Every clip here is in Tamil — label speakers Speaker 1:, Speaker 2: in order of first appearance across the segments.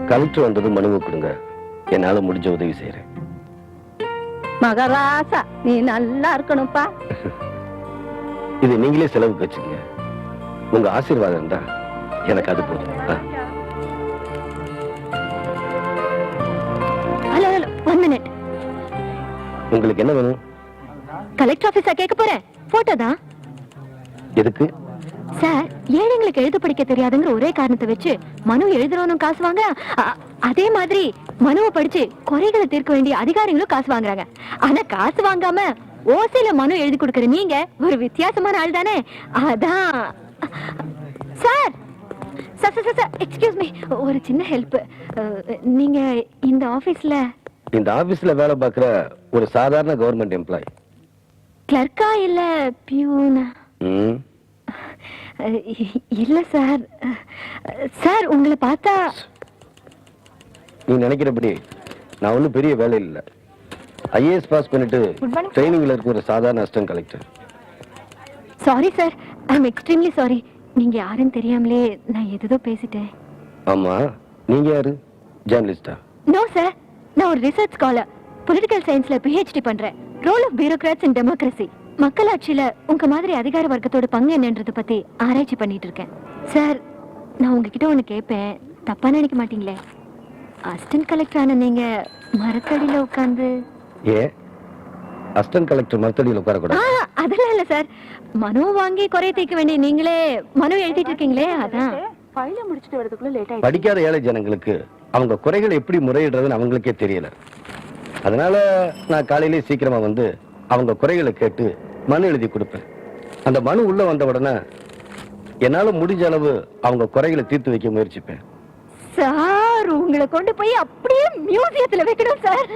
Speaker 1: கலெக்டர் வந்தது மனுவை கொடுங்க, என்னால முடிஞ்ச உதவி செய்யறேன்.
Speaker 2: மகராசா, நீ நல்லா இருக்கணும்ப்பா.
Speaker 1: இது நீங்களே செலவுக்கு வச்சுக்கங்க. உங்க ஆசீர்வாதம் தான் எனக்கு அது போதும்.
Speaker 2: Hello hello, 1 minute.
Speaker 1: உங்களுக்கு என்ன வேணும்?
Speaker 2: கலெக்டர் ஆபீஸா கேட்க போறேன். போட்டோ தான்.
Speaker 1: எதுக்கு?
Speaker 2: சார், ஏழைங்களுக்கு எழுத படிக்க தெரியாதுங்கிற ஒரே காரணத்தை வச்சு மனு எழுதுறவனும் காசு வாங்க, அதே மாதிரி மனுவை படிச்சு குறைகளை தீர்க்க வேண்டிய அதிகாரிகளும் காசு வாங்குறாங்க. ஆனா காசு வாங்காம ஓசையில மனு எழுதி கொடுக்கற நீங்க ஒரு வித்தியாசமான ஆள் தானே. அதான் சார். சார், எக்ஸ்கியூஸ் மீ, ஒரு சின்ன ஹெல்ப். நீங்க இந்த ஆபீஸ்ல
Speaker 1: வேலை பார்க்கிற ஒரு சாதாரண கவர்மெண்ட் எம்ப்ளாயி.
Speaker 2: கிளர்க்கா இல்ல பியூனா? இல்ல சார். சார், உங்களை பார்த்தா
Speaker 1: நீ நினைக்கிறபடி நான் ஒன்னும் பெரிய வேலையில் இல்ல. ஐஏஎஸ் பாஸ் பண்ணிட்டு ட்ரைனிங்ல இருக்க ஒரு சாதாரண assistant collector.
Speaker 2: Sorry sir, I am extremely sorry. நீங்க யாருன்னு தெரியாமலே நான் எதோ பேசிட்டேன்.
Speaker 1: ஆமா, நீங்க யாரு? ஜர்னலிஸ்டா?
Speaker 2: நோ சார், நான் ஒரு ரிசர்ச் ஸ்காலர். பொலிட்டிக்கல் சயின்ஸ்ல PhD பண்றேன். Role of bureaucrats in democracy. மக்களாட்சியில உங்க மாதிரி அதிகார வர்க்கத்தோட பங்கு என்னன்றத பத்தி ஆராய்ச்சி பண்ணிட்டு இருக்கேன். சார், நான் உங்ககிட்ட ஒண்ணு கேட்பேன், தப்பா நினைக்க மாட்டீங்களே? அசிஸ்டன்ட் கலெக்டர் ஆன நீங்க மரத்தடியில உட்கார்ந்து
Speaker 1: அசிஸ்டன்ட் கலெக்டர் மரத்தடியில உட்கார கூடாது?
Speaker 2: அதெல்லாம் இல்ல சார். மனு வாங்கி குறை தீர்க்க வேண்டிய நீங்களே மனு எழுதிட்டு இருக்கீங்களே, அதான். ஃபைல முடிச்சிட்டு வரதுக்குள்ள லேட் ஆயிடுச்சு.
Speaker 1: படிக்காத ஏழை ஜனங்களுக்கு அவங்க குறைகளை எப்படி முறையிடுறதுன்னு அவங்களுக்கே தெரியல. அதனால நான் காலையிலே சீக்கிரமா வந்து அவங்க குறைகளை கேட்டு மனு எழுதி கொடுப்பேன். அந்த மனு உள்ள வந்த உடனே என்னால முடிஞ்ச அளவு அவங்க குறைகளை தீர்த்து வைக்க முயற்சிப்பேன்.
Speaker 2: சார், உங்களை கொண்டு போய் அப்படியே மியூசியத்துல வைக்கணும் சார்.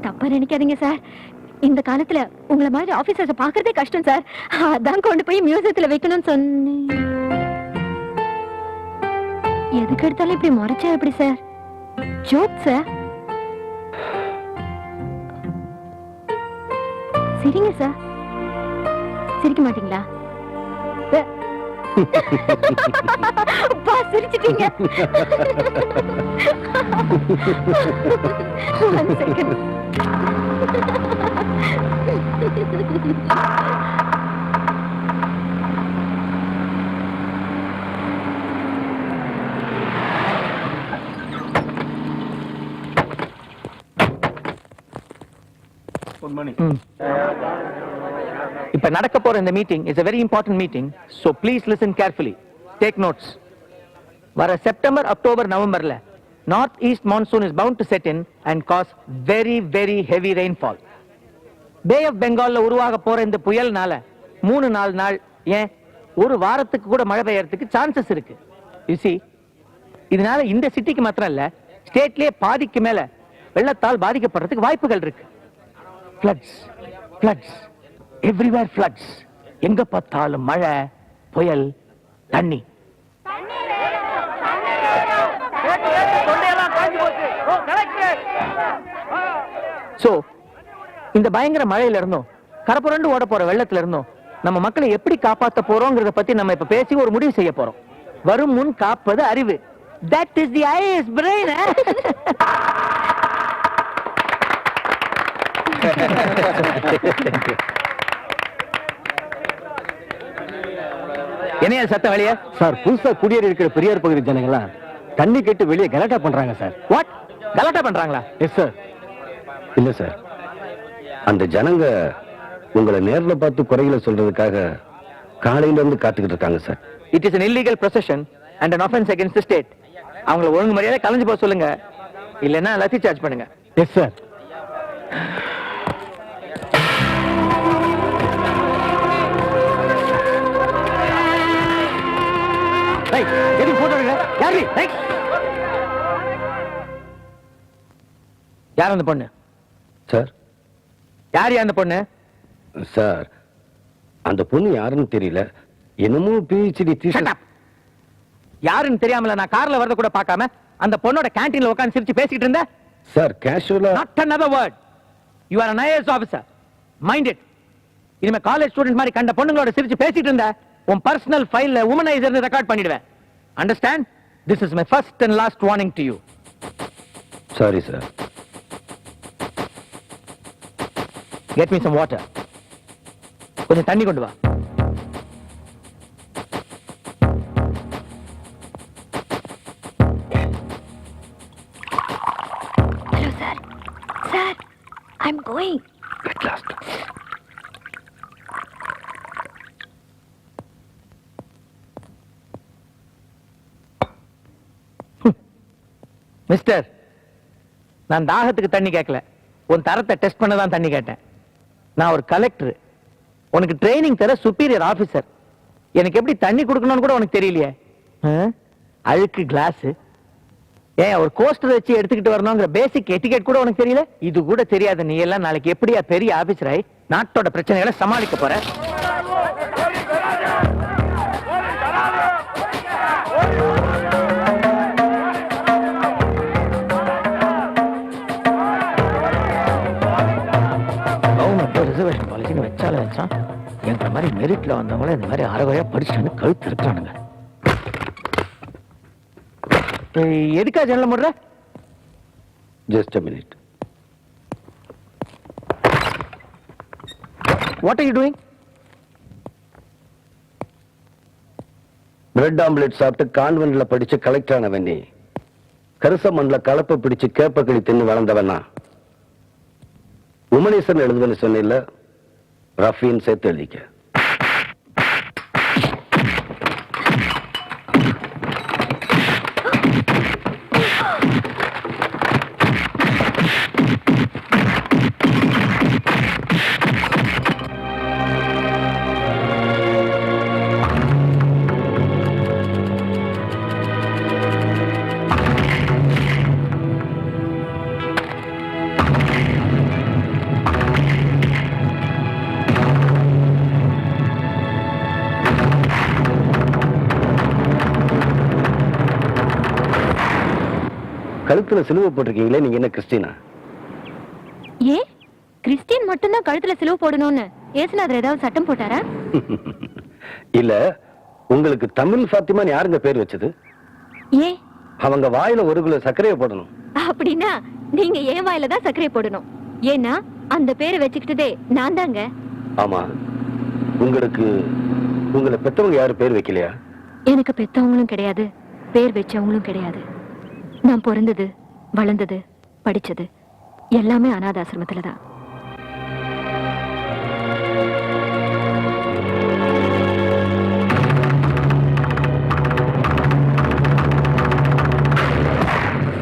Speaker 2: தப்பா நினைக்காதீங்க சார். இந்த காலத்துல உங்களை மாதிரி ஆபீசர்ஸ் பாக்குறதே கஷ்டம் சார். அதான் கொண்டு போய் மியூசியத்துல வைக்கணும்னு சொன்னேன். எதுக்கு எடுத்தாலும் இப்படி முறைச்சா எப்படி சார்? Joke sir. சரிங்க சார். சிரிக்க மாட்டீங்களா? சிரிச்சிட்டீங்க. One second.
Speaker 3: இப்ப நடக்க போற இந்த meeting is a very important meeting, so please listen carefully, take notes. வர செப்டம்பர், அக்டோபர், நவம்பர்ல north east monsoon is bound to set in and cause very very heavy rainfall. Bay of பெங்கால்ல உருவாக போற இந்த புயல்னால 3-4 நாள், ஏன் ஒரு வாரத்துக்கு கூட மழை பெய்யறதுக்கு சான்சஸ் இருக்கு. you see, இதனால இந்த சிட்டிக்கு மாத்திரம் இல்ல, ஸ்டேட்லயே பாதிக்கு மேல வெள்ளத்தால் பாதிக்கப்படுறதுக்கு வாய்ப்புகள் இருக்கு. floods everywhere, floods. எங்க பார்த்தாலும் மழை, புயல், தண்ணி. சோ இந்த பயங்கர மழையில இருந்தோம், கரப்புரண்டு ஓட போற வெள்ளத்துல இருந்தோம் நம்ம மக்களை எப்படி காப்பாத்த போறோம்ங்கறத பத்தி நம்ம இப்ப பேசி ஒரு முடிவு செய்ய போறோம். வரும் முன் காப்பது அறிவு. That is the IAS brain. என்ன சத்தம் வெளியே?
Speaker 1: சார், புதுசா குடியேறி இருக்கிற பெரியார் பகுதி ஜனங்களாம் தண்ணி கேட்டு வெளியே கலாட்டா பண்றாங்க சார்.
Speaker 3: வாட்? கலாட்டா பண்றாங்களா?
Speaker 1: Yes sir. இல்ல சார், அந்த ஜனங்க உங்களை நேர்ல பார்த்து குறைகளை சொல்றதுக்காக காலையில இருந்து காத்துக்கிட்டு இருக்காங்க sir.
Speaker 3: It is an illegal procession and an offense against the state. அவங்கள ஒழுங்கு மரியாதை கலைஞ்சு போக சொல்லுங்க, இல்லைன்னா லத்தி சார்ஜ் பண்ணுங்க.
Speaker 1: Yes sir.
Speaker 3: யார் அந்த பொண்ணு?
Speaker 1: சார்,
Speaker 3: யார் அந்த பொண்ணு?
Speaker 1: சார், அந்த பொண்ணு யாருன்னு தெரியல. என்னமோ PhD தீசிஸ்.
Speaker 3: யாருன்னு தெரியாமல நான் கார்ல வரத கூட பார்க்காம அந்த பொண்ணோட கேண்டீன்ல உட்கார்ந்து சிரிச்சு பேசிட்டு இருந்த.
Speaker 1: சார், கேஷுவலா.
Speaker 3: Not another word. You are an IAS officer. Mind it. இனிமே காலேஜ் ஸ்டூடண்ட் மாதிரி கண்ட பொண்ணுங்களோட சிரிச்சு பேசிட்டு இருந்த உன் பர்சனல் ஃபைல்ல வுமனைசர்னு ரெக்கார்ட் பண்ணிடுவேன். Understand? This is my first and last warning to you.
Speaker 1: Sorry sir.
Speaker 3: Get me some water. கொஞ்சம் தண்ணி கொண்டு வா.
Speaker 2: Hello, sir. Sir, I'm going.
Speaker 1: At last.
Speaker 3: Mister, நான் தாகத்துக்கு தண்ணி கேட்கல, உன் தரத்தை டெஸ்ட் பண்ண தான் தண்ணி கேட்டேன். நான் ஒரு கலெக்டர், உனக்கு ட்ரைனிங் தர சுப்பீரியர் ஆபீசர். எனக்கு எப்படி தண்ணி கொடுக்கணும்னு கூட உனக்கு தெரியலையே. அழுக்கு கிளாஸ், ஏன் ஒரு கோஸ்டர் வச்சு எடுத்துக்கிட்டு வரணுங்கிற பேசிக் எட்டிகெட் கூட உனக்கு தெரியல. இது கூட தெரியாத நீ எல்லாம் நாளைக்கு எப்படியா பெரிய ஆபீசர் ஆகி நாட்டோட பிரச்சனைகளை சமாளிக்க போற? ரிசர்வேஷன் பாலிசின்னு வச்சால வச்சான். என்ற மாதிரி மெரிட்ல வந்தவங்கள இந்த மாதிரி அறவையா படிச்சுட்டு கழுத்து இருக்கிறானுங்க. எதுக்கா ஜன்னல முடுற?
Speaker 1: Just a minute.
Speaker 3: What are you doing?
Speaker 1: Bread omelette சாப்பிட்டு கான்வென்ட்ல படிச்சு கலெக்டர் ஆனவன் நீ. கருசமண்ல கலப்பை பிடிச்சு கேப்பக்களி தின்னு வளர்ந்தவனா? உமனேசன் எழுதுவன்னு சொன்ன ரஃபின்னு சேர்த்து எழுதிக்க. கழுத்துல சிலுவை போட்டிருக்கீங்களே, நீங்க என்ன கிறிஸ்டினா?
Speaker 2: ஏன் கிறிஸ்டியன் மட்டும்தான் கழுத்துல சிலுவை போடணும்னு ஏசுநாதர் ஏதாவது சட்டம் போட்டாரா?
Speaker 1: இல்ல, உங்களுக்கு தமிழ் ஃபாத்திமான்னு யாருங்க பேர் வச்சது?
Speaker 2: ஏன்
Speaker 1: அவங்க வாயில 1 கிலோ சர்க்கரையை போடணும்.
Speaker 2: அப்படின்னா நீங்க ஏன் வாயில தான் சர்க்கரை போடணும். ஏன்னா அந்த பேரை வச்சுக்கிட்டதே நான் தாங்க.
Speaker 1: ஆமா, உங்களுக்கு உங்களை பெத்தவங்க யாரு பேர் வைக்கலையா?
Speaker 2: எனக்கு பெத்தவங்களும் கிடையாது, பேர் வச்சவங்களும் கிடையாது. நான் பிறந்தது, வளர்ந்தது, படிச்சது எல்லாமே அனாதாசிரமத்துல தான்.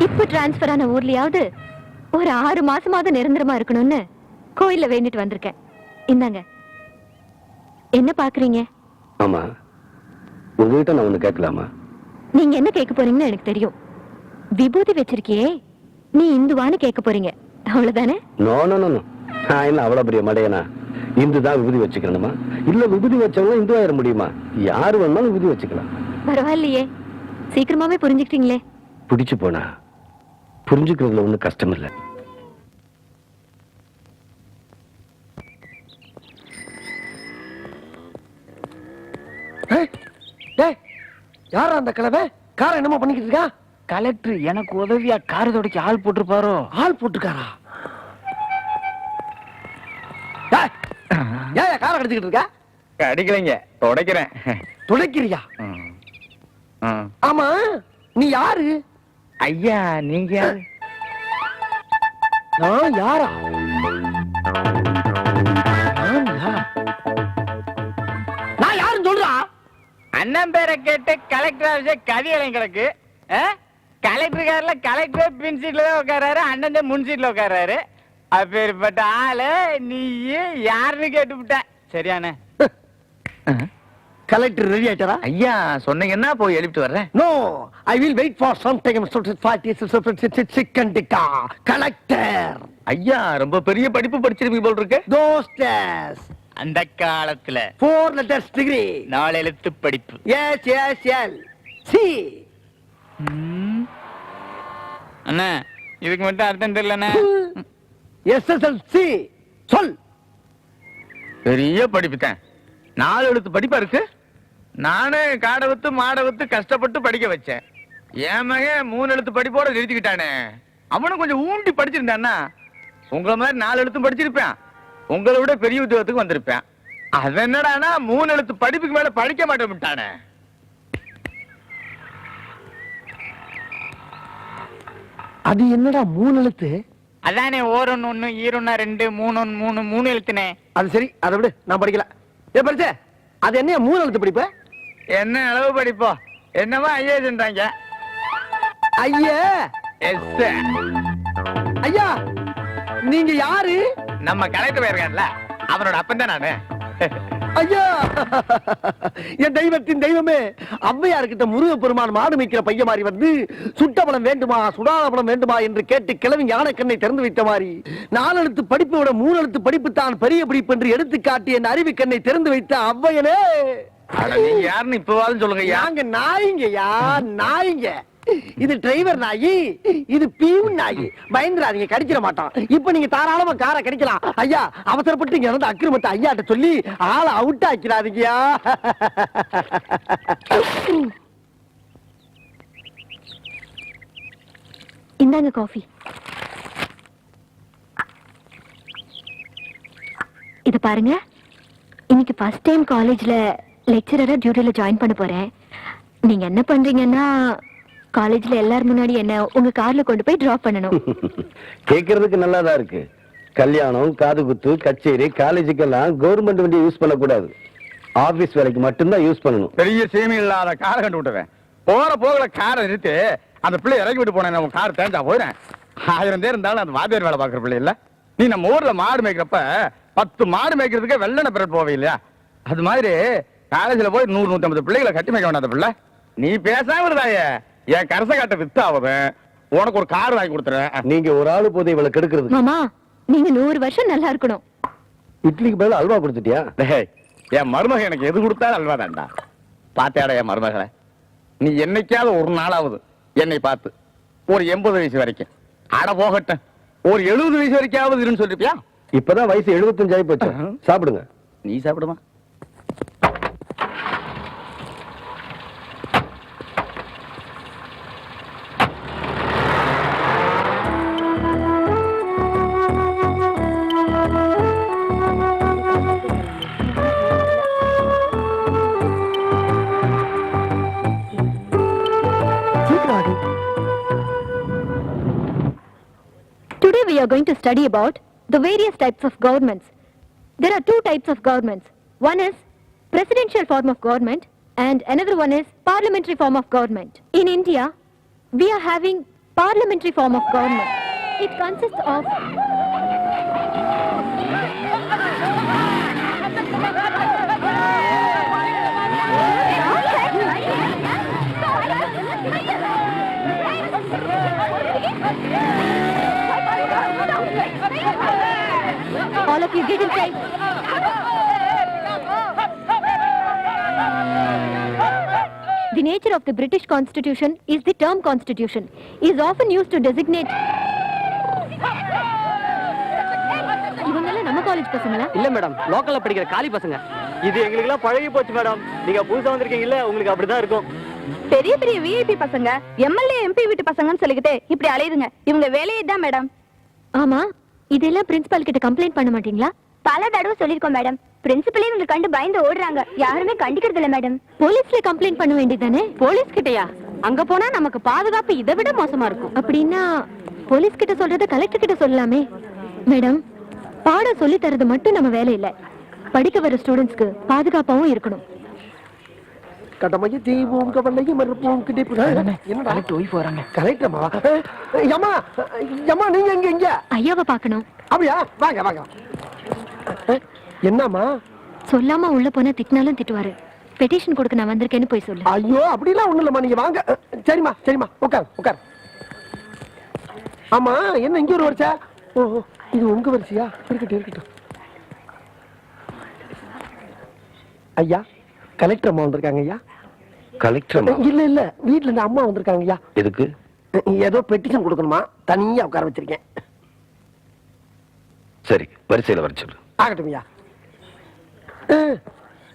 Speaker 2: இப்ப டிரான்ஸ்பர் ஆன ஊர்லயாவது ஒரு 6 மாசமாவது நிரந்தரமா இருக்கணும்னு கோயில்ல வேண்டிட்டு வந்திருக்கேன். இந்தாங்க. என்ன பாக்குறீங்க?
Speaker 1: ஆமா, உங்ககிட்ட நான் ஒண்ணு கேட்கலாமா?
Speaker 2: நீங்க என்ன கேட்க போறீங்கன்னு எனக்கு தெரியும். விபூதி வச்சிருக்கியே, நீ இந்துவான்னு கேட்க போறீங்க, அவ்வளவுதானே?
Speaker 1: நோ நோ நோ, நான் என்ன அவ்வளவு பெரிய மடையனா? இந்து தான் விபூதி வச்சுக்கணுமா? இல்ல விபூதி வச்சவங்க இந்து ஆயிட முடியுமா? யாரு வேணாலும் விபூதி வச்சுக்கலாம்.
Speaker 2: பரவாயில்லையே, சீக்கிரமாவே புரிஞ்சுக்கிட்டீங்களே.
Speaker 1: பிடிச்சு போனா புரிஞ்சுக்கிறதுல ஒண்ணும் கஷ்டம் இல்ல.
Speaker 4: யாரா அந்த கிழவை? காரை என்னமோ பண்ணிக்கிட்டு இருக்கா?
Speaker 3: கலெக்டர் எனக்கு உதவியா கார் தொடச்சி ஆள் போட்டுருப்பாரோ?
Speaker 4: ஆள் போட்டுக்காரா? ஏன் காரை கடிச்சுக்கிட்டு இருக்கா?
Speaker 3: அடிக்கலைங்க, துடைக்கிறேன்.
Speaker 4: துடைக்கிறியா? ஆமா, நீ யாரு?
Speaker 3: ஐயா, நீங்க யாரு?
Speaker 4: நான் யாரா? நான் யாருன்னு சொல்றா?
Speaker 3: அண்ணன் பேரை கேட்டு கலெக்டர் ஆஃபீஸே கதியலைங்க கிடக்கு. கலெக்டர் கார்ல கலெக்டர் பின் சீட்ல தான் உட்காராரு, அண்ணன் தான் முன் சீட்ல உட்காராரு. அப்பேற்பட்ட ஆளு நீ யாருன்னு கேட்டுவிட்ட. சரியானே?
Speaker 4: கலெக்டர் ரெடி ஆயிட்டாரா?
Speaker 3: ஐயா சொன்னீங்கன்னா போய் எழுப்பிட்டு வர்றேன்.
Speaker 4: No, I will wait for some time. Chicken tikka collector.
Speaker 3: ஐயா ரொம்ப பெரிய படிப்பு படிச்சிருப்பீங்க போல் இருக்கு.
Speaker 4: தோஸ்டஸ்
Speaker 3: அந்த காலத்துல
Speaker 4: 4 letters degree,
Speaker 3: 4 எழுத்து படிப்பு.
Speaker 4: S S L C.
Speaker 3: அண்ணா இதுக்கு மட்டும் அர்த்தம் தெரியலண்ணே.
Speaker 4: எஸ்எஸ்எல்சி சொல்.
Speaker 3: பெரிய படிப்பு தான். 4 எழுத்து படிப்பா இருக்கு.
Speaker 5: நானு காடை வித்து மாடை வித்து கஷ்டப்பட்டு படிக்க வச்சேன். என் மகன் 3 எழுத்து படிப்போட நிறுத்திக்கிட்டானே. அவனும் கொஞ்சம் ஊண்டி படிச்சிருந்தான்னா உங்களை மாதிரி 4 எழுத்தும் படிச்சிருப்பேன். உங்களை விட பெரிய உத்தியோகத்துக்கு வந்திருப்பேன். அது என்னடானா 3 எழுத்து படிப்புக்கு மேல படிக்க மாட்டேன் விட்டானே.
Speaker 4: அது என்னடா 3 எழுத்து?
Speaker 6: அதானே ஓரொன்னு 1 ஈரொன்னா 2 3 3 3 எழுத்துனே.
Speaker 4: அது சரி, அதை விடு, நான் படிக்கல. ஏ படிச்ச, அது என்ன 3 எழுத்து படிப்பு?
Speaker 5: என்ன அளவு படிப்போ? என்னவா ஐஏன்றாங்க.
Speaker 4: ஐயா
Speaker 5: எஸ்
Speaker 4: ஐயா, நீங்க யாரு?
Speaker 5: நம்ம கலெக்டர் இருக்கான்ல, அவனோட அப்பன் தான் நானு.
Speaker 4: ஐயா, என் தெய்வத்தின் தெய்வமே, ஔவையார்கிட்ட முருக பெருமான் மாடு மேய்க்கிற பையன் மாதிரி வந்து சுட்ட பழம் வேண்டுமா சுடாத பழம் வேண்டுமா என்று கேட்டு கிழவி ஞானக்கண்ணை திறந்து வைத்த மாதிரி 4 எழுத்து படிப்பை விட 3 எழுத்து படிப்பு தான் பெரிய படிப்பு என்று எடுத்து காட்டி என் அறிவு கண்ணை திறந்து வைத்த ஔவையனே.
Speaker 5: நீங்க யாருன்னு இப்பவாதும் சொல்லுங்க.
Speaker 4: நாங்க நாய்ங்கய்யா, நாய்ங்க. இது டிரைவர் நாயி, இது பீவன் நாயி. பயந்துராதீங்க, கடிச்சிட மாட்டோம். இப்ப நீங்க தாராளமா காரை கடிக்கலாம். ஐயா, அவசரப்பட்டு இங்க நடந்த அக்கிரமத்தை ஐயாட்ட சொல்லி ஆளை அவுட் ஆக்கிறாதீங்கயா.
Speaker 2: இந்தாங்க காஃபி. இது பாருங்க, இன்னைக்கு ஃபர்ஸ்ட் டைம் காலேஜ்ல லெக்சரரா டியூட்டில ஜாயின் பண்ண போறேன். நீங்க என்ன பண்றீங்கன்னா காலேஜ்ல எல்லாரும் முன்னாடி என்ன உங்க கார்ல கொண்டு போய் டிராப் பண்ணணும்.
Speaker 1: கேட்கறதுக்கு நல்லாதான் இருக்கு. கல்யாணம், காது குத்து, கச்சேரி, காலேஜுக்கெல்லாம் கவர்மெண்ட் வண்டியை யூஸ் பண்ணக்கூடாது. ஆபீஸ் வேலைக்கு மட்டும்தான் யூஸ் பண்ணணும்.
Speaker 5: பெரிய சேமி இல்லாத காரை கண்டு விட்டுவேன். போற போகல காரை நிறுத்தி அந்த பிள்ளை இறக்கி விட்டு போனேன். உன் கார் தேஞ்சா போயிறேன். 1000 பேர் இருந்தாலும் அந்த வாத்தியார் வேலை பாக்குற பிள்ளை இல்ல. நீ நம்ம ஊர்ல மாடு மேய்க்கிறப்ப 10 மாடு மேய்க்கிறதுக்கே வெள்ளன பிறட் போவே இல்லையா? அது மாதிரி காலேஜ்ல போய் 100-150 பிள்ளைகளை கட்டி மேய்க்க வேண்டாம். பிள்ளை நீ பேசாம இருந்தாயே, என் கரச காட்ட வித்தாவது உனக்கு ஒரு கார் வாங்கி கொடுத்துறேன்.
Speaker 1: நீங்க ஒரு ஆளு போதை இவளை கெடுக்கிறது.
Speaker 2: மாமா, நீங்க 100 வருஷம் நல்லா இருக்கணும்.
Speaker 1: இட்லிக்கு பதிலா அல்வா கொடுத்துட்டியா?
Speaker 5: டேய், என் மருமக எனக்கு எது கொடுத்தாலும் அல்வா தான்டா. பாத்தியாடா என் மருமகளை? நீ என்னைக்காவது ஒரு நாளாவது என்னை பார்த்து ஒரு 80 வயசு வரைக்கும் அட போகட்டும் ஒரு 70 வயசு வரைக்காவது இருன்னு சொல்லிருப்பியா?
Speaker 1: இப்பதான் வயசு 75 ஆகி போச்சு. சாப்பிடுங்க.
Speaker 5: நீ சாப்பிடுமா?
Speaker 2: Today we are going to study about the various types of governments. There are 2 types of governments. One is presidential form of government and another one is parliamentary form of government. In India, we are having parliamentary form of government. It consists of all of you get inside. The nature of the British Constitution is the term constitution. Is often used to designate. இவங்கெல்லாம் நம்ம காலேஜ் பசங்களா?
Speaker 3: இல்ல மேடம், லோக்கல்ல படிக்கிற காலி பசங்க. இது எங்களுக்கு எல்லாம் பழகி போச்சு மேடம். நீங்க புதுசா வந்திருக்கீங்கல்ல, உங்களுக்கு அப்படிதான் இருக்கும்.
Speaker 7: பெரிய பெரிய விஐபி பசங்க, எம்எல்ஏ எம்பி வீட்டு பசங்கன்னு சொல்லிக்கிட்டு இப்படி அலையுதுங்க. இவங்க வேலையே தான் மேடம்.
Speaker 2: ஆமா, இதெல்லாம் பிரின்சிபால் கிட்ட கம்ப்ளைண்ட் பண்ண மாட்டீங்களா?
Speaker 7: பல தடவை சொல்லிருக்கோம் மேடம். பிரின்சிபலே இவங்க கண்டு பயந்து ஓடுறாங்க. யாருமே கண்டிக்கிறது இல்ல மேடம்.
Speaker 2: போலீஸ்ல கம்ப்ளைண்ட் பண்ண வேண்டியதானே? போலீஸ் கிட்டயா? அங்க போனா நமக்கு பாதுகாப்பு இதை விட மோசமா இருக்கும். அப்படின்னா போலீஸ் கிட்ட சொல்றத கலெக்டர் கிட்ட சொல்லலாமே. மேடம், பாடம் சொல்லி தரது மட்டும் நம்ம வேலை இல்ல, படிக்க வர ஸ்டூடெண்ட்ஸ்க்கு பாதுகாப்பாவும் இருக்கணும்.
Speaker 4: கடமையை தீவோம் கவலையை மறுப்போம் கிடைப்பு. என்னடா
Speaker 3: போய் போறாங்க.
Speaker 4: கலெக்டர்மா? யம்மா, யம்மா, நீங்க எங்க?
Speaker 2: ஐயாவை பார்க்கணும்.
Speaker 4: அப்படியா? வாங்க வாங்க. என்னம்மா?
Speaker 2: சொல்லாம உள்ள போனா திட்டினாலும் திட்டுவாரு. பெட்டிஷன் கொடுக்க நான் வந்திருக்கேன்னு போய் சொல்லு.
Speaker 4: ஐயோ, அப்படிலாம் ஒண்ணு இல்லம்மா, நீங்க வாங்க. சரிம்மா சரிம்மா, உட்கார் உட்கார். ஆமா, என்ன இங்க ஒரு வரிசை? ஓ, இது உங்க வரிசையா? இருக்கட்டும் இருக்கட்டும். ஐயா, கலெக்டர் அம்மா வந்திருக்காங்க ஐயா.
Speaker 1: கலெக்டர்?
Speaker 4: இல்ல இல்ல, வீட்டுல இருந்து அம்மா வந்திருக்காங்க ஐயா.
Speaker 1: எதுக்கு?
Speaker 4: ஏதோ பெட்டிஷன் கொடுக்கணுமா, தனியா உட்கார வச்சிருக்கேன்.
Speaker 1: சரி, வரிசையில வர சொல்லு.
Speaker 4: ஆகட்டும் ஐயா.